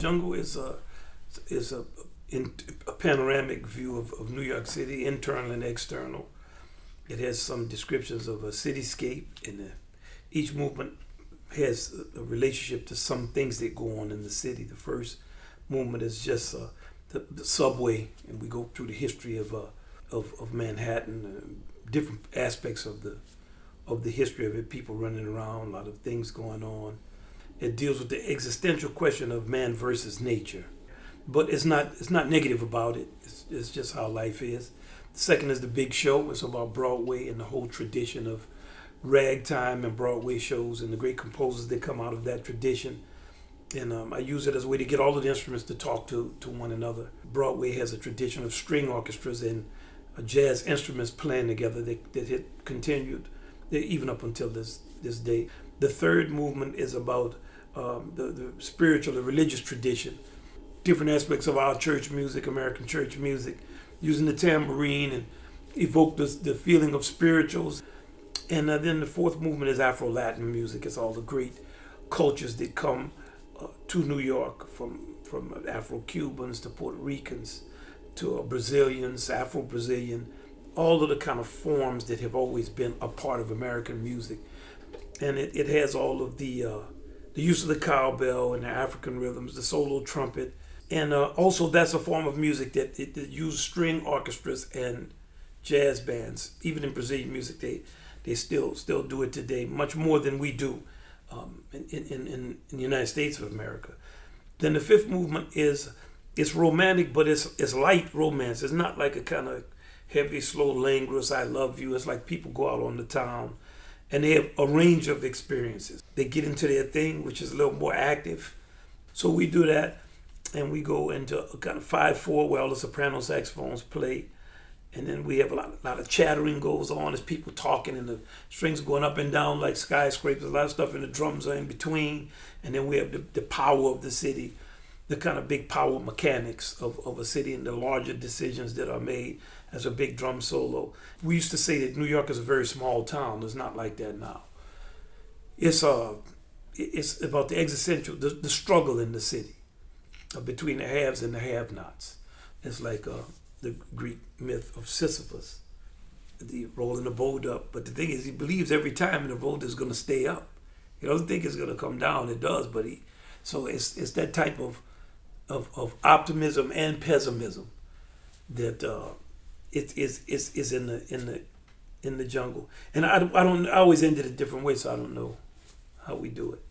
Jungle is a panoramic view of New York City, internal and external. It has some descriptions of a cityscape, and each movement has a relationship to some things that go on in the city. The first movement is just the subway, and we go through the history of Manhattan, different aspects of the history of it. People running around, a lot of things going on. It deals with the existential question of man versus nature, but it's not negative about it. It's just how life is. The second is the big show. It's about Broadway and the whole tradition of ragtime and Broadway shows and the great composers that come out of that tradition. And I use it as a way to get all of the instruments to talk to one another. Broadway has a tradition of string orchestras and jazz instruments playing together that had continued even up until this day. The third movement is about the spiritual, the religious tradition, different aspects of our church music, American church music, using the tambourine and evoke the feeling of spirituals. And then the fourth movement is Afro-Latin music. It's all the great cultures that come to New York, from Afro-Cubans to Puerto Ricans to Brazilians, Afro-Brazilian, all of the kind of forms that have always been a part of American music. And it has all of the use of the cowbell and the African rhythms, the solo trumpet. And also that's a form of music that uses string orchestras and jazz bands. Even in Brazilian music, they still do it today, much more than we do in the United States of America. Then the fifth movement it's romantic, but it's light romance. It's not like a kind of heavy, slow, languorous, I love you. It's like people go out on the town and they have a range of experiences. They get into their thing, which is a little more active. So we do that, and we go into a kind of 5/4 where all the soprano saxophones play. And then we have a lot of chattering goes on as people talking, and the strings going up and down like skyscrapers, a lot of stuff, and the drums are in between. And then we have the power of the city, the kind of big power mechanics of a city and the larger decisions that are made as a big drum solo. We used to say that New York is a very small town. It's not like that now. It's about the existential, the struggle in the city between the haves and the have-nots. It's like the Greek myth of Sisyphus, the rolling the boat up. But the thing is, he believes every time the boat is going to stay up. He doesn't think it's going to come down. It does, but so it's that type of optimism and pessimism that it is in the jungle. And I always end it a different way, so I don't know how we do it.